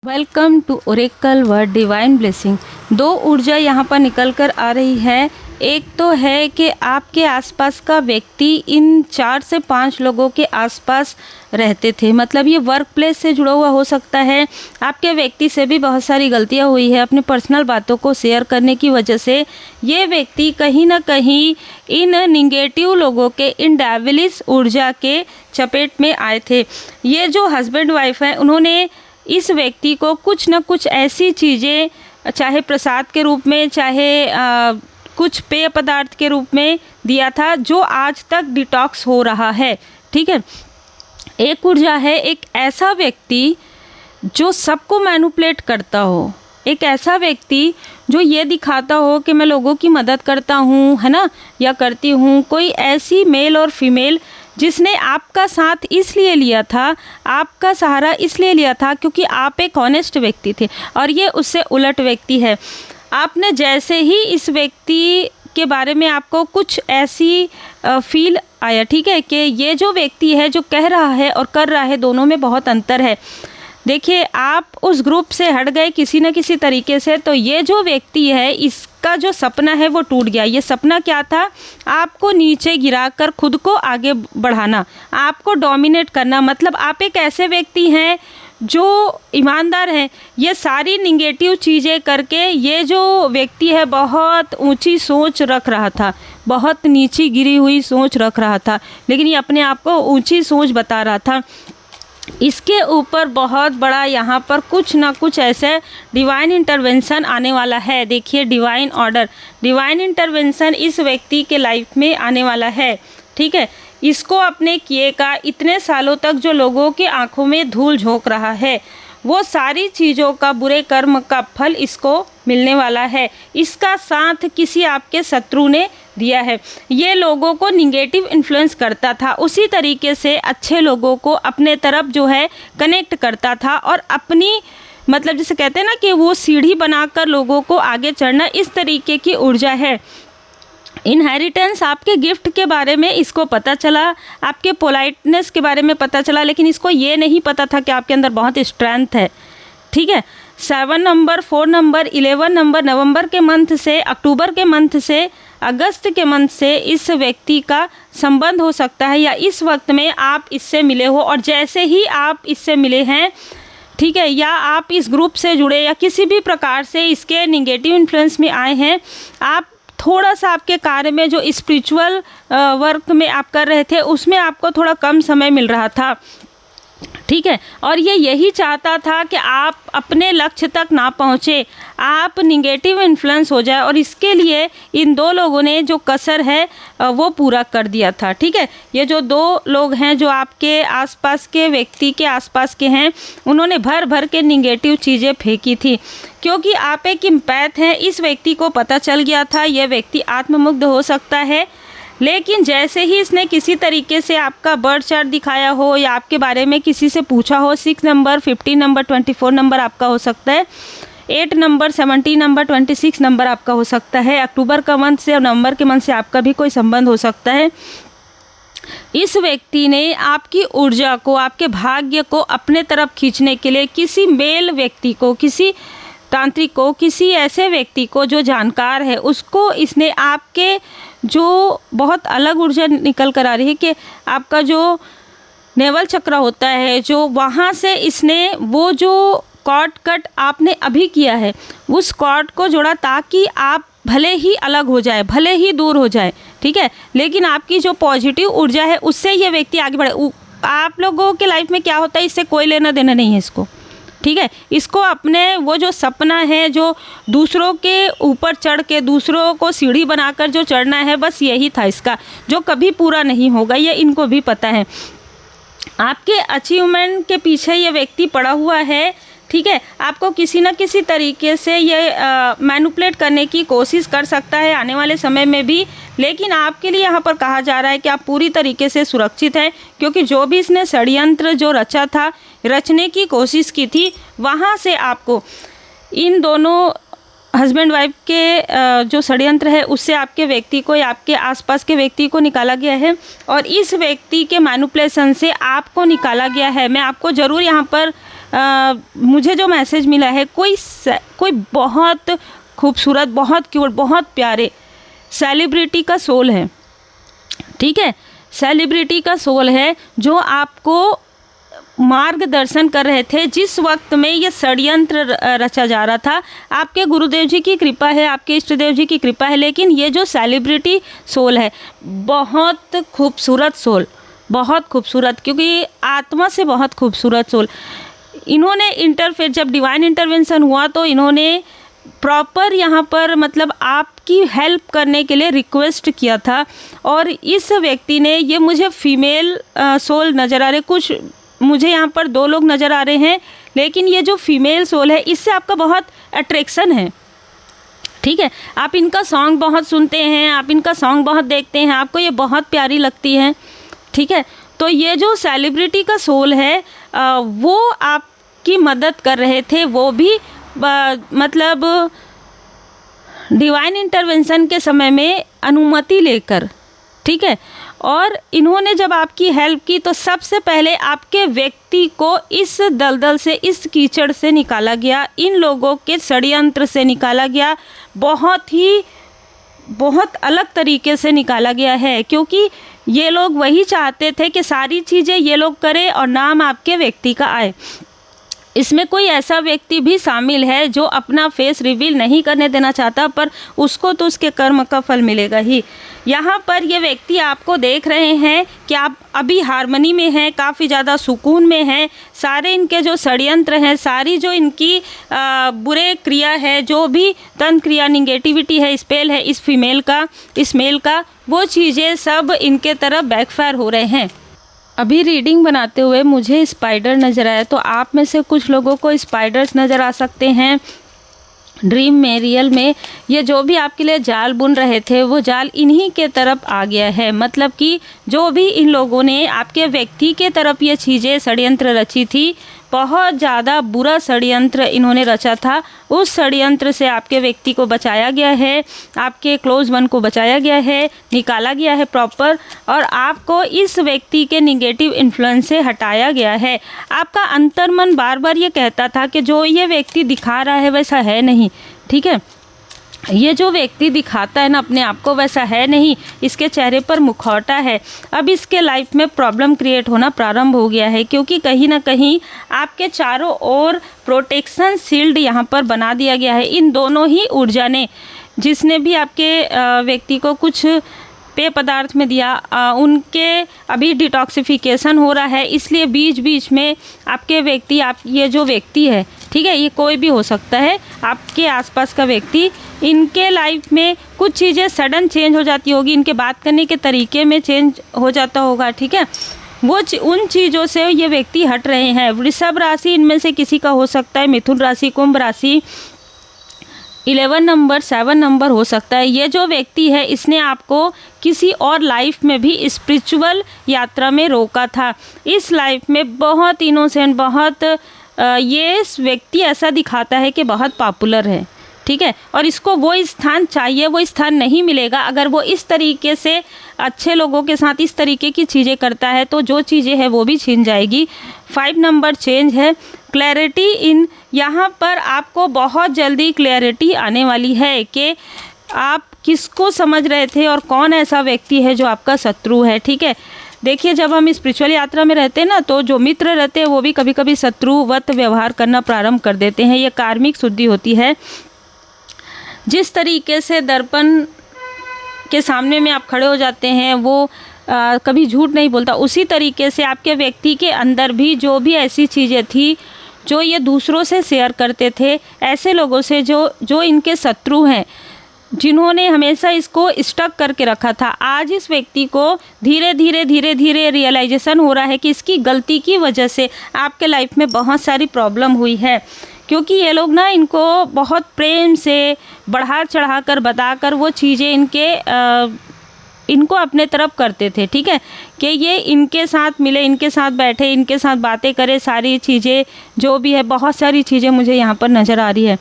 Welcome to oracle word divine blessing. दो ऊर्जा यहाँ पर निकल कर आ रही है। एक तो है कि आपके आसपास का व्यक्ति इन 4 से 5 लोगों के आसपास रहते थे, मतलब ये वर्क प्लेस से जुड़ा हुआ हो सकता है। आपके व्यक्ति से भी बहुत सारी गलतियाँ हुई है, अपनी पर्सनल बातों को शेयर करने की वजह से ये व्यक्ति कहीं ना कहीं इन निगेटिव लोगों के, इन डेविलिश ऊर्जा के चपेट में आए थे। ये जो हस्बैंड वाइफ है, उन्होंने इस व्यक्ति को कुछ न कुछ ऐसी चीज़ें, चाहे प्रसाद के रूप में, चाहे कुछ पेय पदार्थ के रूप में दिया था, जो आज तक डिटॉक्स हो रहा है। ठीक है। एक ऊर्जा है एक ऐसा व्यक्ति जो सबको मैनिपुलेट करता हो, एक ऐसा व्यक्ति जो ये दिखाता हो कि मैं लोगों की मदद करता हूँ, है ना, या करती हूँ। कोई ऐसी मेल और फीमेल जिसने आपका साथ इसलिए लिया था, आपका सहारा इसलिए लिया था क्योंकि आप एक ऑनेस्ट व्यक्ति थे, और ये उससे उलट व्यक्ति है। आपने जैसे ही इस व्यक्ति के बारे में आपको कुछ ऐसी फील आया, ठीक है, कि ये जो व्यक्ति है जो कह रहा है और कर रहा है, दोनों में बहुत अंतर है। देखिए, आप उस ग्रुप से हट गए किसी न किसी तरीके से, तो ये जो व्यक्ति है इसका जो सपना है वो टूट गया। ये सपना क्या था? आपको नीचे गिराकर खुद को आगे बढ़ाना, आपको डोमिनेट करना। मतलब आप एक ऐसे व्यक्ति हैं जो ईमानदार हैं। ये सारी निगेटिव चीज़ें करके ये जो व्यक्ति है बहुत ऊंची सोच रख रहा था, बहुत नीची गिरी हुई सोच रख रहा था, लेकिन ये अपने आप को ऊंची सोच बता रहा था। इसके ऊपर बहुत बड़ा यहाँ पर कुछ ना कुछ ऐसे डिवाइन इंटरवेंशन आने वाला है। देखिए, डिवाइन ऑर्डर, डिवाइन इंटरवेंशन इस व्यक्ति के लाइफ में आने वाला है। ठीक है। इसको अपने किए का इतने सालों तक जो लोगों की आंखों में धूल झोंक रहा है, वो सारी चीज़ों का, बुरे कर्म का फल इसको मिलने वाला है। इसका साथ किसी आपके शत्रु ने दिया है। ये लोगों को निगेटिव इन्फ्लुएंस करता था, उसी तरीके से अच्छे लोगों को अपने तरफ जो है कनेक्ट करता था, और अपनी, मतलब जिसे कहते हैं ना कि वो सीढ़ी बनाकर लोगों को आगे चढ़ना, इस तरीके की ऊर्जा है। इनहेरिटेंस, आपके गिफ्ट के बारे में इसको पता चला, आपके पोलाइटनेस के बारे में पता चला, लेकिन इसको ये नहीं पता था कि आपके अंदर बहुत स्ट्रेंथ है। ठीक है। 7 नंबर, 4 नंबर, 11 नंबर, नवंबर के मंथ से, अक्टूबर के मंथ से, अगस्त के मंथ से इस व्यक्ति का संबंध हो सकता है, या इस वक्त में आप इससे मिले हो, और जैसे ही आप इससे मिले हैं, ठीक है, या आप इस ग्रुप से जुड़े या किसी भी प्रकार से इसके निगेटिव इन्फ्लुएंस में आए हैं, आप थोड़ा सा आपके कार्य में, जो स्पिरिचुअल वर्क में आप कर रहे थे, उसमें आपको थोड़ा कम समय मिल रहा था। ठीक है। और ये यही चाहता था कि आप अपने लक्ष्य तक ना पहुँचे, आप निगेटिव इन्फ्लुएंस हो जाए, और इसके लिए इन 2 लोगों ने जो कसर है वो पूरा कर दिया था। ठीक है। ये जो 2 लोग हैं जो आपके आसपास के व्यक्ति के आसपास के हैं, उन्होंने भर भर के निगेटिव चीज़ें फेंकी थी, क्योंकि आप एक इम्पैथ हैं। इस व्यक्ति को पता चल गया था ये व्यक्ति आत्ममुग्ध हो सकता है, लेकिन जैसे ही इसने किसी तरीके से आपका बर्थ चार्ट दिखाया हो, या आपके बारे में किसी से पूछा हो, 6 नंबर, 15 नंबर, 24 नंबर आपका हो सकता है, 8 नंबर, 17 नंबर, 26 नंबर आपका हो सकता है। अक्टूबर का मंथ से और नवंबर के मंथ से आपका भी कोई संबंध हो सकता है। इस व्यक्ति ने आपकी ऊर्जा को, आपके भाग्य को अपने तरफ खींचने के लिए किसी मेल व्यक्ति को, किसी तांत्रिक को, किसी ऐसे व्यक्ति को जो जानकार है, उसको इसने, आपके जो बहुत अलग ऊर्जा निकल कर आ रही है कि आपका जो नेवल चक्र होता है, जो वहाँ से इसने वो जो कॉर्ड कट आपने अभी किया है, उस कॉर्ड को जोड़ा, ताकि आप भले ही अलग हो जाए, भले ही दूर हो जाए, ठीक है, लेकिन आपकी जो पॉजिटिव ऊर्जा है उससे ये व्यक्ति आगे बढ़े। आप लोगों के लाइफ में क्या होता है, इससे कोई लेना देना नहीं है इसको। ठीक है। इसको अपने वो जो सपना है, जो दूसरों के ऊपर चढ़ के, दूसरों को सीढ़ी बनाकर जो चढ़ना है, बस यही था इसका, जो कभी पूरा नहीं होगा, ये इनको भी पता है। आपके अचीवमेंट के पीछे ये व्यक्ति पड़ा हुआ है। ठीक है। आपको किसी न किसी तरीके से ये मैनिपुलेट करने की कोशिश कर सकता है आने वाले समय में भी, लेकिन आपके लिए यहाँ पर कहा जा रहा है कि आप पूरी तरीके से सुरक्षित हैं, क्योंकि जो भी इसने षड्यंत्र जो रचा था, रचने की कोशिश की थी, वहाँ से आपको इन दोनों हस्बैंड वाइफ के जो षड्यंत्र है उससे आपके व्यक्ति को, या आपके आसपास के व्यक्ति को निकाला गया है, और इस व्यक्ति के मैनिपुलेशन से आपको निकाला गया है। मैं आपको ज़रूर यहाँ पर मुझे जो मैसेज मिला है, कोई बहुत खूबसूरत, बहुत क्यूट, बहुत प्यारे सेलिब्रिटी का सोल है, ठीक है, सेलिब्रिटी का सोल है जो आपको मार्गदर्शन कर रहे थे जिस वक्त में ये षड्यंत्र रचा जा रहा था। आपके गुरुदेव जी की कृपा है, आपके इष्ट देव जी की कृपा है, लेकिन ये जो सेलिब्रिटी सोल है बहुत खूबसूरत सोल, बहुत खूबसूरत, क्योंकि आत्मा से बहुत खूबसूरत सोल। इन्होंने इंटरफेयर, जब डिवाइन इंटरवेंशन हुआ तो इन्होंने प्रॉपर यहाँ पर मतलब आपकी हेल्प करने के लिए रिक्वेस्ट किया था। और इस व्यक्ति ने, ये मुझे फीमेल सोल नज़र आ रहे, कुछ मुझे यहाँ पर 2 लोग नज़र आ रहे हैं, लेकिन ये जो फीमेल सोल है इससे आपका बहुत अट्रैक्शन है, ठीक है। आप इनका सॉन्ग बहुत सुनते हैं, आप इनका सॉन्ग बहुत देखते हैं, आपको ये बहुत प्यारी लगती है, ठीक है। तो ये जो सेलिब्रिटी का सोल है वो आपकी मदद कर रहे थे, वो भी मतलब डिवाइन इंटरवेंशन के समय में अनुमति लेकर, ठीक है। और इन्होंने जब आपकी हेल्प की तो सबसे पहले आपके व्यक्ति को इस दलदल से, इस कीचड़ से निकाला गया, इन लोगों के षड्यंत्र से निकाला गया, बहुत अलग तरीके से निकाला गया है, क्योंकि ये लोग वही चाहते थे कि सारी चीज़ें ये लोग करें और नाम आपके व्यक्ति का आए। इसमें कोई ऐसा व्यक्ति भी शामिल है जो अपना फेस रिवील नहीं करने देना चाहता, पर उसको तो उसके कर्म का फल मिलेगा ही। यहाँ पर ये व्यक्ति आपको देख रहे हैं कि आप अभी हार्मनी में हैं, काफ़ी ज़्यादा सुकून में हैं। सारे इनके जो षड्यंत्र हैं, सारी जो इनकी बुरे क्रिया है, जो भी तंत्र क्रिया, निगेटिविटी है, स्पेल है इस फीमेल का, इस मेल का, वो चीज़ें सब इनके तरफ बैकफायर हो रहे हैं। अभी रीडिंग बनाते हुए मुझे स्पाइडर नज़र आया, तो आप में से कुछ लोगों को स्पाइडर्स नज़र आ सकते हैं ड्रीम में, रियल में। ये जो भी आपके लिए जाल बुन रहे थे वो जाल इन्हीं के तरफ आ गया है। मतलब कि जो भी इन लोगों ने आपके व्यक्ति के तरफ ये चीज़ें षड्यंत्र रची थी, बहुत ज़्यादा बुरा षड्यंत्र इन्होंने रचा था, उस षड्यंत्र से आपके व्यक्ति को बचाया गया है, आपके क्लोज वन को बचाया गया है, निकाला गया है प्रॉपर, और आपको इस व्यक्ति के निगेटिव इन्फ्लुएंस से हटाया गया है। आपका अंतर्मन बार बार ये कहता था कि जो ये व्यक्ति दिखा रहा है वैसा है नहीं, ठीक है, ये जो व्यक्ति दिखाता है ना अपने आप को वैसा है नहीं, इसके चेहरे पर मुखौटा है। अब इसके लाइफ में प्रॉब्लम क्रिएट होना प्रारंभ हो गया है, क्योंकि कहीं ना कहीं आपके चारों ओर प्रोटेक्शन शील्ड यहाँ पर बना दिया गया है। इन दोनों ही ऊर्जा ने, जिसने भी आपके व्यक्ति को कुछ पेय पदार्थ में दिया, उनके अभी डिटॉक्सिफिकेशन हो रहा है, इसलिए बीच बीच में आपके व्यक्ति, आप ये जो व्यक्ति है, ठीक है, ये कोई भी हो सकता है, आपके आसपास का व्यक्ति, इनके लाइफ में कुछ चीज़ें सडन चेंज हो जाती होगी, इनके बात करने के तरीके में चेंज हो जाता होगा, ठीक है। वो उन चीज़ों से ये व्यक्ति हट रहे हैं। वृषभ राशि इनमें से किसी का हो सकता है, मिथुन राशि, कुंभ राशि, 11 नंबर, 7 नंबर हो सकता है। ये जो व्यक्ति है इसने आपको किसी और लाइफ में भी स्पिरिचुअल यात्रा में रोका था। इस लाइफ में बहुत इनोसेंट, बहुत ये व्यक्ति ऐसा दिखाता है कि बहुत पॉपुलर है, ठीक है, और इसको वो स्थान चाहिए, वो स्थान नहीं मिलेगा अगर वो इस तरीके से अच्छे लोगों के साथ इस तरीके की चीज़ें करता है, तो जो चीज़ें हैं वो भी छीन जाएगी। 5 नंबर चेंज है, क्लैरिटी इन, यहाँ पर आपको बहुत जल्दी क्लैरिटी आने वाली है कि आप किसको समझ रहे थे और कौन ऐसा व्यक्ति है जो आपका शत्रु है, ठीक है। देखिए, जब हम स्पिरिचुअल यात्रा में रहते हैं ना, तो जो मित्र रहते हैं वो भी कभी कभी शत्रुवत व्यवहार करना प्रारंभ कर देते हैं। ये कार्मिक शुद्धि होती है। जिस तरीके से दर्पण के सामने में आप खड़े हो जाते हैं, वो कभी झूठ नहीं बोलता, उसी तरीके से आपके व्यक्ति के अंदर भी जो भी ऐसी चीज़ें थी जो ये दूसरों से शेयर करते थे, ऐसे लोगों से जो इनके शत्रु हैं, जिन्होंने हमेशा इसको स्टक करके रखा था, आज इस व्यक्ति को धीरे धीरे रियलाइजेशन हो रहा है कि इसकी गलती की वजह से आपके लाइफ में बहुत सारी प्रॉब्लम हुई है। क्योंकि ये लोग ना इनको बहुत प्रेम से बढ़ा चढ़ा कर बताकर वो चीज़ें इनको अपने तरफ करते थे, ठीक है, कि ये इनके साथ मिले, इनके साथ बैठे, इनके साथ बातें करे, सारी चीज़ें जो भी है, बहुत सारी चीज़ें मुझे यहाँ पर नज़र आ रही है।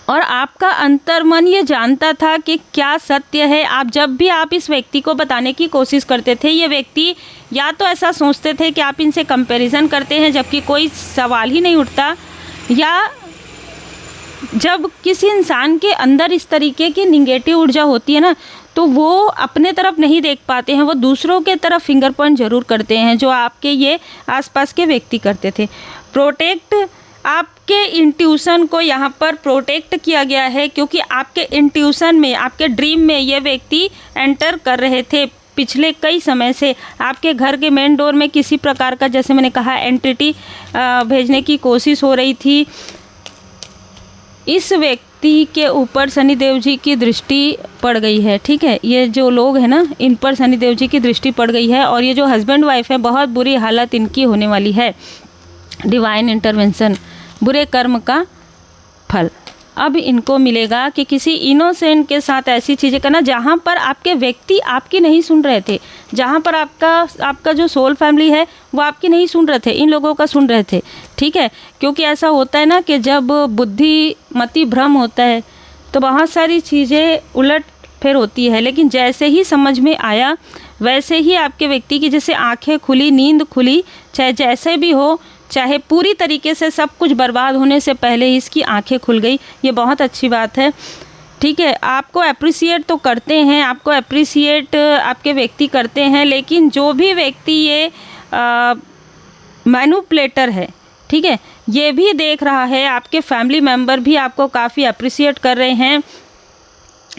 और आपका अंतर्मन ये जानता था कि क्या सत्य है। आप जब भी आप इस व्यक्ति को बताने की कोशिश करते थे, ये व्यक्ति या तो ऐसा सोचते थे कि आप इनसे कंपैरिजन करते हैं जबकि कोई सवाल ही नहीं उठता, या जब किसी इंसान के अंदर इस तरीके की निगेटिव ऊर्जा होती है ना, तो वो अपने तरफ नहीं देख पाते हैं, वो दूसरों के तरफ फिंगर पॉइंट ज़रूर करते हैं, जो आपके ये आसपास के व्यक्ति करते थे। प्रोटेक्ट, आपके इंट्यूशन को यहाँ पर प्रोटेक्ट किया गया है, क्योंकि आपके इंट्यूशन में, आपके ड्रीम में ये व्यक्ति एंटर कर रहे थे पिछले कई समय से। आपके घर के मेन डोर में किसी प्रकार का, जैसे मैंने कहा, एंटिटी भेजने की कोशिश हो रही थी। इस व्यक्ति के ऊपर शनिदेव जी की दृष्टि पड़ गई है, ठीक है। ये जो लोग हैं ना, इन पर शनिदेव जी की दृष्टि पड़ गई है, और ये जो हस्बैंड वाइफ है, बहुत बुरी हालत इनकी होने वाली है। डिवाइन इंटरवेंशन, बुरे कर्म का फल अब इनको मिलेगा कि किसी इनोसेंट के साथ ऐसी चीज़ें करना जहाँ पर आपके व्यक्ति आपकी नहीं सुन रहे थे, जहाँ पर आपका जो सोल फैमिली है वो आपकी नहीं सुन रहे थे, इन लोगों का सुन रहे थे, ठीक है। क्योंकि ऐसा होता है ना कि जब बुद्धिमती भ्रम होता है तो बहुत सारी चीज़ें उलट फेर होती है, लेकिन जैसे ही समझ में आया वैसे ही आपके व्यक्ति की जैसे आंखें खुली, नींद खुली, चाहे जैसे भी हो, चाहे पूरी तरीके से सब कुछ बर्बाद होने से पहले ही इसकी आंखें खुल गई। ये बहुत अच्छी बात है, ठीक है। आपको अप्रिसिएट तो करते हैं, आपको अप्रिसिएट आपके व्यक्ति करते हैं, लेकिन जो भी व्यक्ति ये मैनिपुलेटर है, ठीक है, ये भी देख रहा है, आपके फैमिली मेम्बर भी आपको काफ़ी अप्रिसिएट कर रहे हैं।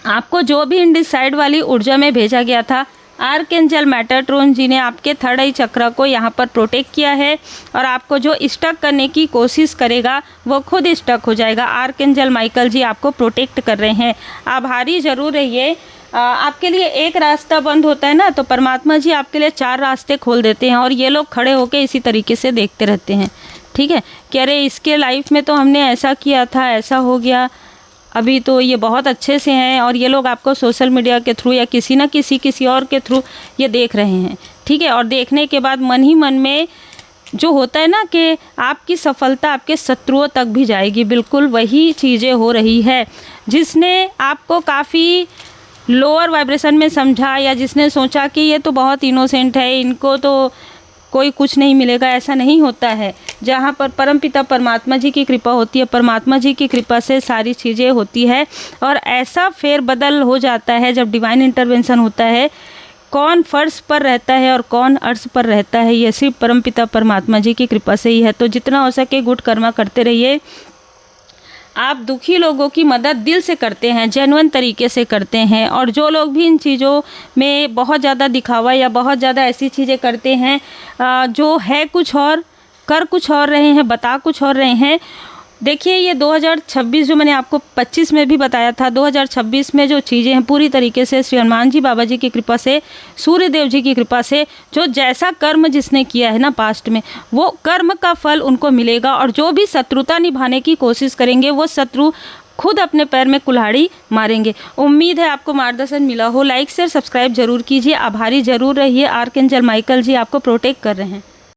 आपको जो भी इनडिसाइड वाली ऊर्जा में भेजा गया था, आर्कएंजल मेटाट्रॉन जी ने आपके थर्ड आई चक्र को यहाँ पर प्रोटेक्ट किया है, और आपको जो स्टक करने की कोशिश करेगा वो खुद स्टक हो जाएगा। आर्कएंजल माइकल जी आपको प्रोटेक्ट कर रहे हैं। आभारी ज़रूर रहिए। आपके लिए एक रास्ता बंद होता है ना, तो परमात्मा जी आपके लिए 4 रास्ते खोल देते हैं, और ये लोग खड़े होकर इसी तरीके से देखते रहते हैं, ठीक है, कि अरे इसके लाइफ में तो हमने ऐसा किया था, ऐसा हो गया, अभी तो ये बहुत अच्छे से हैं। और ये लोग आपको सोशल मीडिया के थ्रू या किसी न किसी और के थ्रू ये देख रहे हैं, ठीक है। और देखने के बाद मन ही मन में जो होता है ना कि आपकी सफलता आपके शत्रुओं तक भी जाएगी, बिल्कुल वही चीज़ें हो रही है। जिसने आपको काफ़ी लोअर वाइब्रेशन में समझा, या जिसने सोचा कि ये तो बहुत इनोसेंट है, इनको तो कोई कुछ नहीं मिलेगा, ऐसा नहीं होता है। जहाँ पर परमपिता परमात्मा जी की कृपा होती है, परमात्मा जी की कृपा से सारी चीज़ें होती है, और ऐसा फेरबदल हो जाता है जब डिवाइन इंटरवेंशन होता है। कौन फर्श पर रहता है और कौन अर्श पर रहता है, ये सिर्फ परमपिता परमात्मा जी की कृपा से ही है। तो जितना हो सके गुड कर्मा करते रहिए। आप दुखी लोगों की मदद दिल से करते हैं, जेन्युइन तरीके से करते हैं, और जो लोग भी इन चीज़ों में बहुत ज़्यादा दिखावा या बहुत ज़्यादा ऐसी चीज़ें करते हैं जो है कुछ और, कर कुछ और रहे हैं, बता कुछ और रहे हैं। देखिए, ये 2026 जो मैंने आपको 25 में भी बताया था, 2026 में जो चीज़ें हैं पूरी तरीके से श्री हनुमान जी बाबा जी की कृपा से, सूर्य देव जी की कृपा से, जो जैसा कर्म जिसने किया है ना पास्ट में, वो कर्म का फल उनको मिलेगा। और जो भी शत्रुता निभाने की कोशिश करेंगे वो शत्रु खुद अपने पैर में कुल्हाड़ी मारेंगे। उम्मीद है आपको मार्गदर्शन मिला हो। लाइक शेयर सब्सक्राइब जरूर कीजिए। आभारी जरूर रहिए। आर्कएंजल माइकल जी आपको प्रोटेक्ट कर रहे हैं।